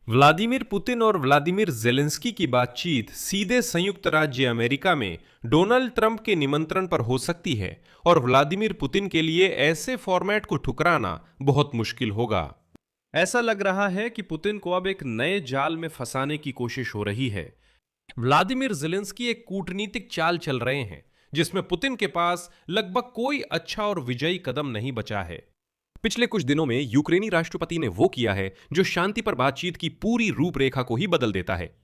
Vladimir Putin और Vladimir Zelensky की बातचीत सीधे संयुक्त राज्य अमेरिका में डोनाल्ड ट्रंप के निमंत्रण पर हो सकती है और व्लादिमीर पुतिन के लिए ऐसे फॉर्मेट को ठुकराना बहुत मुश्किल होगा। ऐसा लग रहा है कि पुतिन को अब एक नए जाल में फंसाने की कोशिश हो रही है। व्लादिमीर जेलेंस्की एक कूटनीतिक चाल चल रहे हैं जिसमें पुतिन के पास लगभग कोई अच्छा और विजयी कदम नहीं बचा है। पिछले कुछ दिनों में यूक्रेनी राष्ट्रपति ने वो किया है जो शांति पर बातचीत की पूरी रूपरेखा को ही बदल देता है।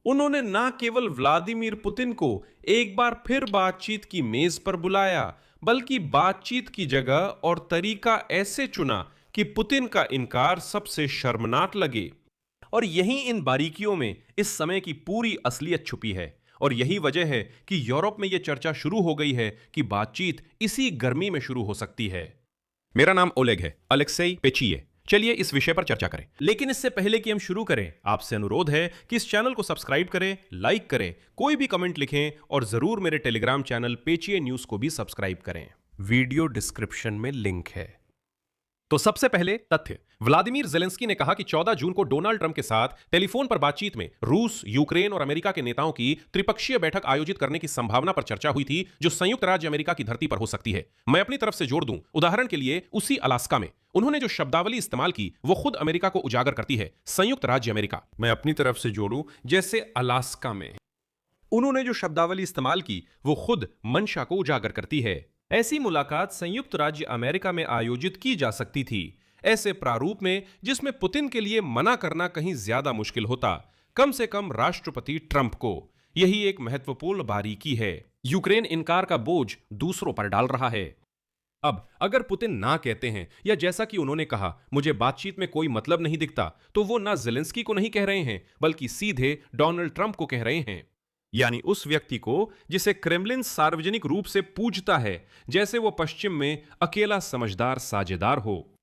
उन्होंने न केवल व्लादिमीर पुतिन को एक बार फिर बातचीत की मेज पर बुलाया, बल्कि बातचीत की जगह और तरीका ऐसे चुना कि पुतिन का इनकार सबसे शर्मनाक लगे। और यही इन बारीकियों में इस समय की पूरी असलियत छुपी है। और यही वजह है कि यूरोप में यह चर्चा शुरू हो गई है कि बातचीत इसी गर्मी में शुरू हो सकती है। मेरा नाम ओलेग है, अलेक्सेई पेचिये। चलिए इस विषय पर चर्चा करें। लेकिन इससे पहले कि हम शुरू करें, आपसे अनुरोध है कि इस चैनल को सब्सक्राइब करें, लाइक करें, कोई भी कमेंट लिखें और जरूर मेरे टेलीग्राम चैनल पेचिये न्यूज को भी सब्सक्राइब करें। वीडियो डिस्क्रिप्शन में लिंक है। तो सबसे पहले तथ्य, व्लादिमीर जेलेंस्की ने कहा कि 14 जून को डोनाल्ड ट्रंप के साथ टेलीफोन पर बातचीत में रूस, यूक्रेन और अमेरिका के नेताओं की त्रिपक्षीय बैठक आयोजित करने की संभावना पर चर्चा हुई थी, जो संयुक्त राज्य अमेरिका की धरती पर हो सकती है। मैं अपनी तरफ से जोड़ दूं, उदाहरण के लिए उसी अलास्का में उन्होंने जो शब्दावली इस्तेमाल की वो खुद अमेरिका को उजागर करती है। संयुक्त राज्य अमेरिका। मैं अपनी तरफ से जोड़ूं, जैसे अलास्का में उन्होंने जो शब्दावली इस्तेमाल की वो खुद मंशा को उजागर करती है। ऐसी मुलाकात संयुक्त राज्य अमेरिका में आयोजित की जा सकती थी, ऐसे प्रारूप में जिसमें पुतिन के लिए मना करना कहीं ज्यादा मुश्किल होता, कम से कम राष्ट्रपति ट्रंप को। यही एक महत्वपूर्ण बारीकी है। यूक्रेन इनकार का बोझ दूसरों पर डाल रहा है। अब अगर पुतिन ना कहते हैं या जैसा कि उन्होंने कहा मुझे बातचीत में कोई मतलब नहीं दिखता, तो वो ना जेलेंस्की को नहीं कह रहे हैं बल्कि सीधे डोनाल्ड ट्रंप को कह रहे हैं। यानी उस व्यक्ति को जिसे क्रेमलिन सार्वजनिक रूप से पूजता है, जैसे वो पश्चिम में अकेला समझदार साझेदार हो।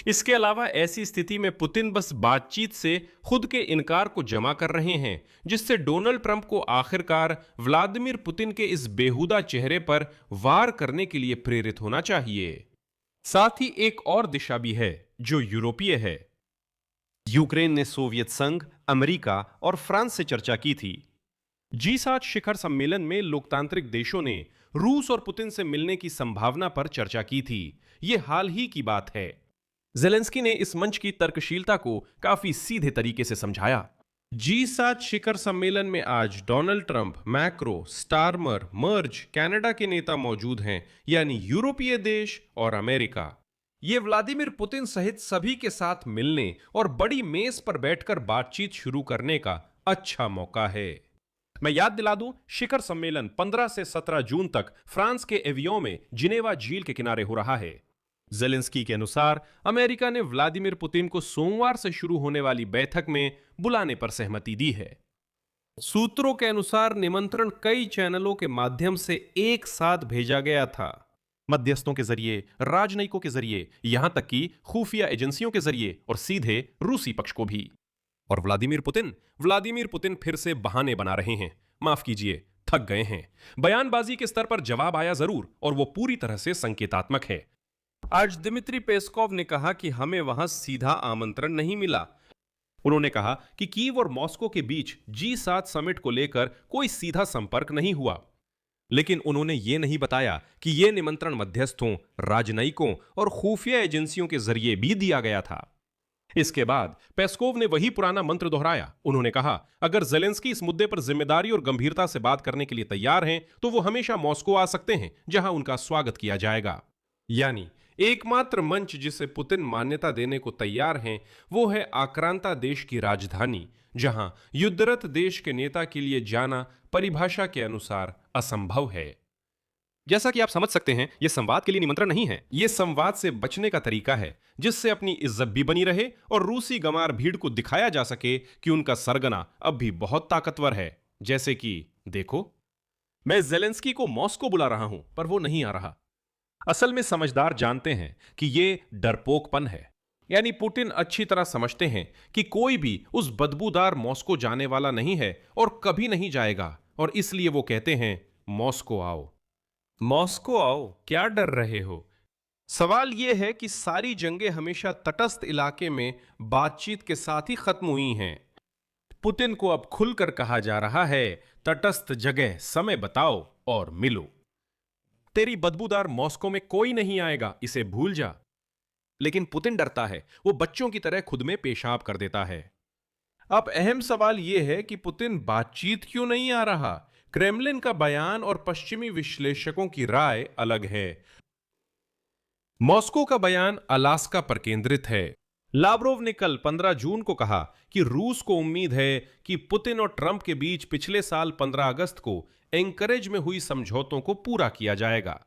इसके अलावा ऐसी स्थिति में पुतिन बस बातचीत से खुद के इनकार को जमा कर रहे हैं, जिससे डोनाल्ड ट्रंप को आखिरकार व्लादिमीर पुतिन के इस बेहुदा चेहरे पर वार करने के लिए प्रेरित होना चाहिए। साथ ही एक और दिशा भी है जो यूरोपीय है। यूक्रेन ने सोवियत संघ, अमेरिका और फ्रांस से चर्चा की थी। G7 शिखर सम्मेलन में लोकतांत्रिक देशों ने रूस और पुतिन से मिलने की संभावना पर चर्चा की थी। यह हाल ही की बात है। जेलेंस्की ने इस मंच की तर्कशीलता को काफी सीधे तरीके से समझाया। G7 शिखर सम्मेलन में आज डोनाल्ड ट्रंप, मैक्रो, स्टारमर, मर्ज, कनाडा के नेता मौजूद हैं, यानी यूरोपीय देश और अमेरिका। ये व्लादिमीर पुतिन सहित सभी के साथ मिलने और बड़ी मेज पर बैठकर बातचीत शुरू करने का अच्छा मौका है। मैं याद दिला दूं, शिखर सम्मेलन 15 से 17 जून तक फ्रांस के एवियों में जिनेवा झील के किनारे हो रहा है। जेलेंस्की के अनुसार अमेरिका ने व्लादिमीर पुतिन को सोमवार से शुरू होने वाली बैठक में बुलाने पर सहमति दी है। सूत्रों के अनुसार निमंत्रण कई चैनलों के माध्यम से एक साथ भेजा गया था, मध्यस्थों के जरिए, राजनयिकों के जरिए, यहां तक कि खुफिया एजेंसियों के जरिए और सीधे रूसी पक्ष को भी। और व्लादिमीर पुतिन फिर से बहाने बना रहे हैं। माफ कीजिए, थक गए हैं। बयानबाजी के स्तर पर जवाब आया जरूर, और वो पूरी तरह से संकेतात्मक है। आज दिमित्री पेस्कोव ने कहा कि हमें वहां सीधा आमंत्रण नहीं मिला। उन्होंने कहा कि कीव और मॉस्को के बीच G7 समिट को लेकर कोई सीधा संपर्क नहीं हुआ। लेकिन उन्होंने ये नहीं बताया कि यह निमंत्रण मध्यस्थों, राजनयिकों और खुफिया एजेंसियों के जरिए भी दिया गया था। इसके बाद पेस्कोव ने वही पुराना मंत्र दोहराया। उन्होंने कहा, अगर जेलेंस्की इस मुद्दे पर जिम्मेदारी और गंभीरता से बात करने के लिए तैयार हैं, तो वो हमेशा मॉस्को आ सकते हैं, जहां उनका स्वागत किया जाएगा। यानी एकमात्र मंच जिसे पुतिन मान्यता देने को तैयार हैं, वो है आक्रांता देश की राजधानी, जहां युद्धरत देश के नेता के लिए जाना परिभाषा के अनुसार असंभव है। जैसा कि आप समझ सकते हैं, यह संवाद के लिए निमंत्रण नहीं है। यह संवाद से बचने का तरीका है, जिससे अपनी इज्जत भी बनी रहे और रूसी गंवार भीड़ को दिखाया जा सके कि उनका सरगना अब भी बहुत ताकतवर है। जैसे कि देखो, मैं जेलेंस्की को मॉस्को बुला रहा हूं, पर वो नहीं आ रहा। असल में समझदार जानते हैं कि यह डरपोकपन है। यानी पुतिन अच्छी तरह समझते हैं कि कोई भी उस बदबूदार मॉस्को जाने वाला नहीं है और कभी नहीं जाएगा, और इसलिए वो कहते हैं, मॉस्को आओ। मॉस्को आओ, क्या डर रहे हो? सवाल यह है कि सारी जंगें हमेशा तटस्थ इलाके में बातचीत के साथ ही खत्म हुई हैं। पुतिन को अब खुलकर कहा जा रहा है, तटस्थ जगह, समय बताओ और मिलो। तेरी बदबूदार मॉस्को में कोई नहीं आएगा, इसे भूल जा। लेकिन पुतिन डरता है, वो बच्चों की तरह खुद में पेशाब कर देता है। अब अहम सवाल यह है कि पुतिन बातचीत क्यों नहीं आ रहा। क्रेमलिन का बयान और पश्चिमी विश्लेषकों की राय अलग है। मॉस्को का बयान अलास्का पर केंद्रित है। लाव्रोव ने कल 15 जून को कहा कि रूस को उम्मीद है कि पुतिन और ट्रंप के बीच पिछले साल 15 अगस्त को एंकरेज में हुई समझौतों को पूरा किया जाएगा।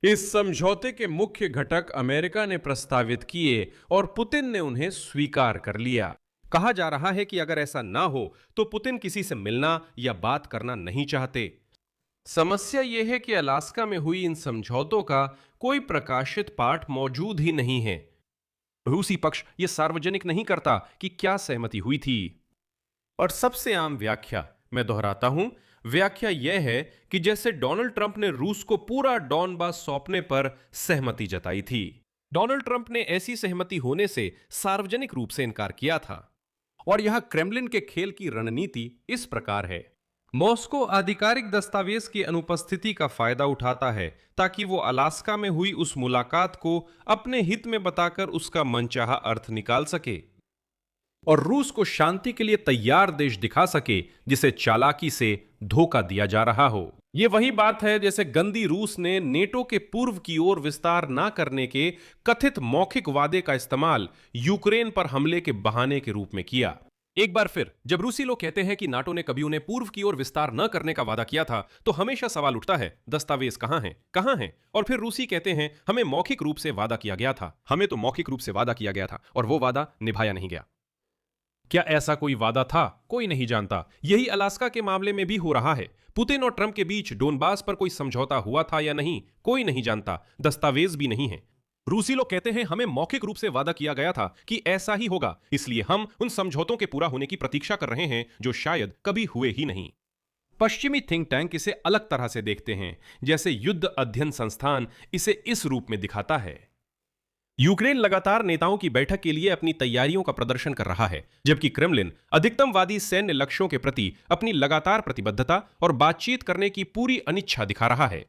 इस समझौते के मुख्य घटक अमेरिका ने प्रस्तावित किए और पुतिन ने उन्हें स्वीकार कर लिया। कहा जा रहा है कि अगर ऐसा ना हो तो पुतिन किसी से मिलना या बात करना नहीं चाहते। समस्या यह है कि अलास्का में हुई इन समझौतों का कोई प्रकाशित पाठ मौजूद ही नहीं है। रूसी पक्ष यह सार्वजनिक नहीं करता कि क्या सहमति हुई थी। और सबसे आम व्याख्या, मैं दोहराता हूं, व्याख्या यह है कि जैसे डोनाल्ड ट्रंप ने रूस को पूरा डॉनबास सौंपने पर सहमति जताई थी। डोनाल्ड ट्रंप ने ऐसी सहमति होने से सार्वजनिक रूप से इनकार किया था। और यहां क्रेमलिन के खेल की रणनीति इस प्रकार है। मॉस्को आधिकारिक दस्तावेज की अनुपस्थिति का फायदा उठाता है ताकि वो अलास्का में हुई उस मुलाकात को अपने हित में बताकर उसका मनचाहा अर्थ निकाल सके और रूस को शांति के लिए तैयार देश दिखा सके जिसे चालाकी से धोखा दिया जा रहा हो। ये वही बात है जैसे गंदी रूस ने नेटो के पूर्व की ओर विस्तार ना करने के कथित मौखिक वादे का इस्तेमाल यूक्रेन पर हमले के बहाने के रूप में किया। एक बार फिर जब रूसी लोग कहते हैं कि नाटो ने कभी उन्हें पूर्व की ओर विस्तार न करने का वादा किया था, तो हमेशा सवाल उठता है, दस्तावेज कहां हैं, कहां हैं? और फिर रूसी कहते हैं, हमें मौखिक रूप से वादा किया गया था। हमें तो मौखिक रूप से वादा किया गया था और वो वादा निभाया नहीं गया। क्या ऐसा कोई वादा था? कोई नहीं जानता। यही अलास्का के मामले में भी हो रहा है। पुतिन और ट्रंप के बीच डोनबास पर कोई समझौता हुआ था या नहीं, कोई नहीं जानता। दस्तावेज भी नहीं है। रूसी लोग कहते हैं, हमें मौखिक रूप से वादा किया गया था कि ऐसा ही होगा, इसलिए हम उन समझौतों के पूरा होने की प्रतीक्षा कर रहे हैं जो शायद कभी हुए ही नहीं। पश्चिमी थिंक टैंक इसे अलग तरह से देखते हैं, जैसे युद्ध अध्ययन संस्थान इसे इस रूप में दिखाता है। यूक्रेन लगातार नेताओं की बैठक के लिए अपनी तैयारियों का प्रदर्शन कर रहा है, जबकि क्रेमलिन अधिकतमवादी सैन्य लक्ष्यों के प्रति अपनी लगातार प्रतिबद्धता और बातचीत करने की पूरी अनिच्छा दिखा रहा है।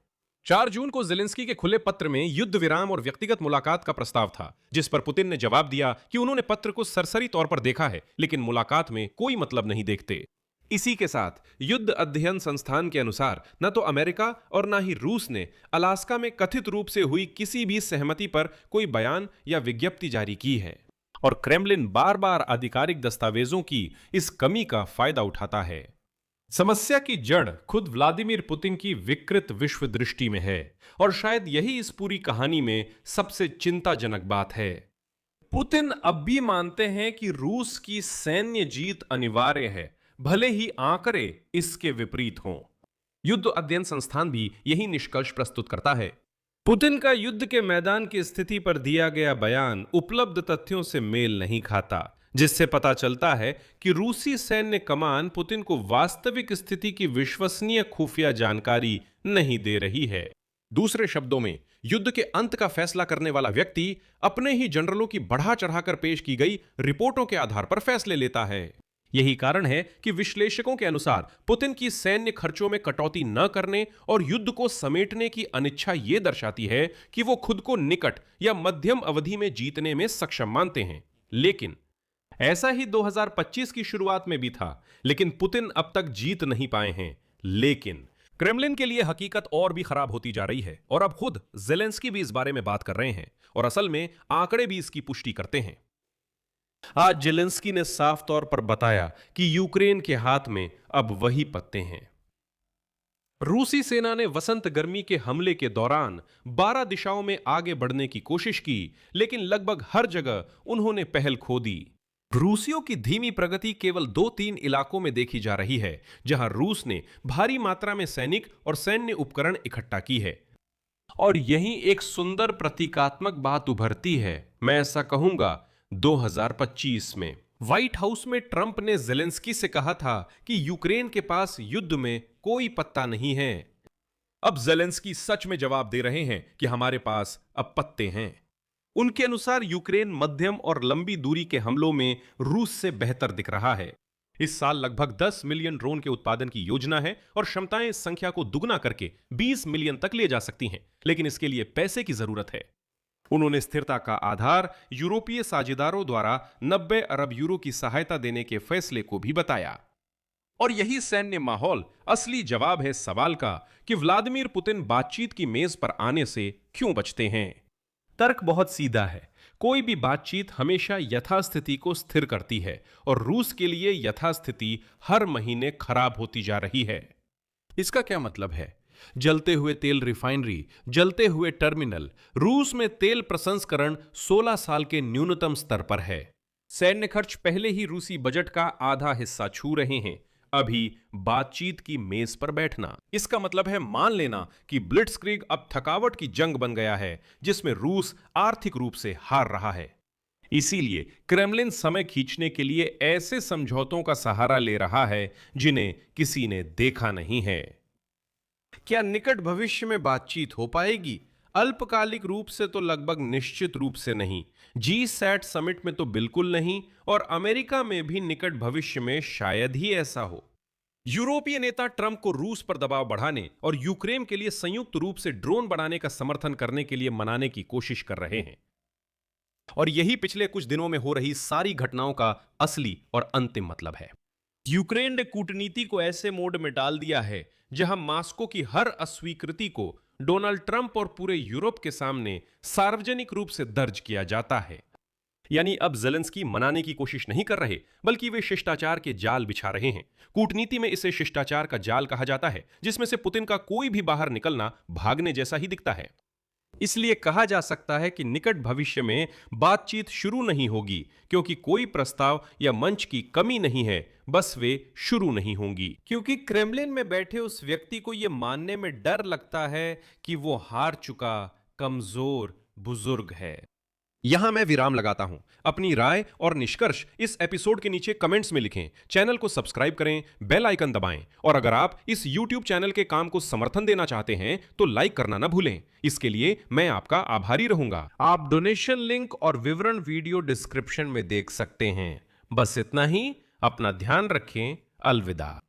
4 जून को ज़ेलेंस्की के खुले पत्र में युद्ध विराम और व्यक्तिगत मुलाकात का प्रस्ताव था, जिस पर पुतिन ने जवाब दिया कि उन्होंने पत्र को सरसरी तौर पर देखा है, लेकिन मुलाकात में कोई मतलब नहीं देखते। इसी के साथ युद्ध अध्ययन संस्थान के अनुसार न तो अमेरिका और न ही रूस ने अलास्का में कथित रूप से हुई किसी भी सहमति पर कोई बयान या विज्ञप्ति जारी की है, और क्रेमलिन बार बार आधिकारिक दस्तावेजों की इस कमी का फायदा उठाता है। समस्या की जड़ खुद व्लादिमीर पुतिन की विकृत विश्व दृष्टि में है, और शायद यही इस पूरी कहानी में सबसे चिंताजनक बात है। पुतिन अब भी मानते हैं कि रूस की सैन्य जीत अनिवार्य है, भले ही आंकड़े इसके विपरीत हों। युद्ध अध्ययन संस्थान भी यही निष्कर्ष प्रस्तुत करता है। पुतिन का युद्ध के मैदान की स्थिति पर दिया गया बयान उपलब्ध तथ्यों से मेल नहीं खाता, जिससे पता चलता है कि रूसी सैन्य कमान पुतिन को वास्तविक स्थिति की विश्वसनीय खुफिया जानकारी नहीं दे रही है। दूसरे शब्दों में, युद्ध के अंत का फैसला करने वाला व्यक्ति अपने ही जनरलों की बढ़ा चढ़ाकर पेश की गई रिपोर्टों के आधार पर फैसले लेता है। यही कारण है कि विश्लेषकों के अनुसार पुतिन की सैन्य खर्चों में कटौती न करने और युद्ध को समेटने की अनिच्छा ये दर्शाती है कि वो खुद को निकट या मध्यम अवधि में जीतने में सक्षम मानते हैं। लेकिन ऐसा ही 2025 की शुरुआत में भी था, लेकिन पुतिन अब तक जीत नहीं पाए हैं। लेकिन क्रेमलिन के लिए हकीकत और भी खराब होती जा रही है, और अब खुद ज़ेलेंस्की भी इस बारे में बात कर रहे हैं, और असल में आंकड़े भी इसकी पुष्टि करते हैं। आज ज़ेलेंस्की ने साफ तौर पर बताया कि यूक्रेन के हाथ में अब वही पत्ते हैं। रूसी सेना ने वसंत गर्मी के हमले के दौरान 12 दिशाओं में आगे बढ़ने की कोशिश की, लेकिन लगभग हर जगह उन्होंने पहल खो दी। रूसियों की धीमी प्रगति केवल 2-3 इलाकों में देखी जा रही है, जहां रूस ने भारी मात्रा में सैनिक और सैन्य उपकरण इकट्ठा की है। और यहीं एक सुंदर प्रतीकात्मक बात उभरती है, मैं ऐसा कहूंगा 2025 में। व्हाइट हाउस में ट्रंप ने ज़ेलेंस्की से कहा था कि यूक्रेन के पास युद्ध में कोई पत्ता नहीं है। अब जेलेंस्की सच में जवाब दे रहे हैं कि हमारे पास अब पत्ते हैं। उनके अनुसार यूक्रेन मध्यम और लंबी दूरी के हमलों में रूस से बेहतर दिख रहा है। इस साल लगभग 10 मिलियन ड्रोन के उत्पादन की योजना है और क्षमताएं इस संख्या को दुगना करके 20 मिलियन तक ले जा सकती हैं, लेकिन इसके लिए पैसे की जरूरत है। उन्होंने स्थिरता का आधार यूरोपीय साझेदारों द्वारा 90 अरब यूरो की सहायता देने के फैसले को भी बताया। और यही सैन्य माहौल असली जवाब है इस सवाल का कि व्लादिमीर पुतिन बातचीत की मेज पर आने से क्यों बचते हैं। तर्क बहुत सीधा है। कोई भी बातचीत हमेशा यथास्थिति को स्थिर करती है और रूस के लिए यथास्थिति हर महीने खराब होती जा रही है। इसका क्या मतलब है? जलते हुए तेल रिफाइनरी, जलते हुए टर्मिनल, रूस में तेल प्रसंस्करण 16 साल के न्यूनतम स्तर पर है। सैन्य खर्च पहले ही रूसी बजट का आधा हिस्सा छू रहे हैं। अभी बातचीत की मेज पर बैठना, इसका मतलब है मान लेना कि ब्लिट्जक्रीग अब थकावट की जंग बन गया है जिसमें रूस आर्थिक रूप से हार रहा है। इसीलिए क्रेमलिन समय खींचने के लिए ऐसे समझौतों का सहारा ले रहा है जिन्हें किसी ने देखा नहीं है। क्या निकट भविष्य में बातचीत हो पाएगी? अल्पकालिक रूप से तो लगभग निश्चित रूप से नहीं, G7 समिट में तो बिल्कुल नहीं, और अमेरिका में भी निकट भविष्य में शायद ही ऐसा हो। यूरोपीय नेता ट्रंप को रूस पर दबाव बढ़ाने और यूक्रेन के लिए संयुक्त रूप से ड्रोन बढ़ाने का समर्थन करने के लिए मनाने की कोशिश कर रहे हैं। और यही पिछले कुछ दिनों में हो रही सारी घटनाओं का असली और अंतिम मतलब है। यूक्रेन ने कूटनीति को ऐसे मोड में डाल दिया है जहां मॉस्को की हर अस्वीकृति को डोनाल्ड ट्रंप और पूरे यूरोप के सामने सार्वजनिक रूप से दर्ज किया जाता है। यानी अब जेलेंस्की मनाने की कोशिश नहीं कर रहे, बल्कि वे शिष्टाचार के जाल बिछा रहे हैं। कूटनीति में इसे शिष्टाचार का जाल कहा जाता है, जिसमें से पुतिन का कोई भी बाहर निकलना भागने जैसा ही दिखता है। इसलिए कहा जा सकता है कि निकट भविष्य में बातचीत शुरू नहीं होगी, क्योंकि कोई प्रस्ताव या मंच की कमी नहीं है, बस वे शुरू नहीं होंगी। क्योंकि क्रेमलिन में बैठे उस व्यक्ति को यह मानने में डर लगता है कि वो हार चुका कमजोर बुजुर्ग है। यहां मैं विराम लगाता हूं। अपनी राय और निष्कर्ष इस एपिसोड के नीचे कमेंट्स में लिखें। चैनल को सब्सक्राइब करें, बेल आइकन दबाएं, और अगर आप इस YouTube चैनल के काम को समर्थन देना चाहते हैं तो लाइक करना ना भूलें। इसके लिए मैं आपका आभारी रहूंगा। आप डोनेशन लिंक और विवरण वीडियो डिस्क्रिप्शन में देख सकते हैं। बस इतना ही। अपना ध्यान रखें। अलविदा।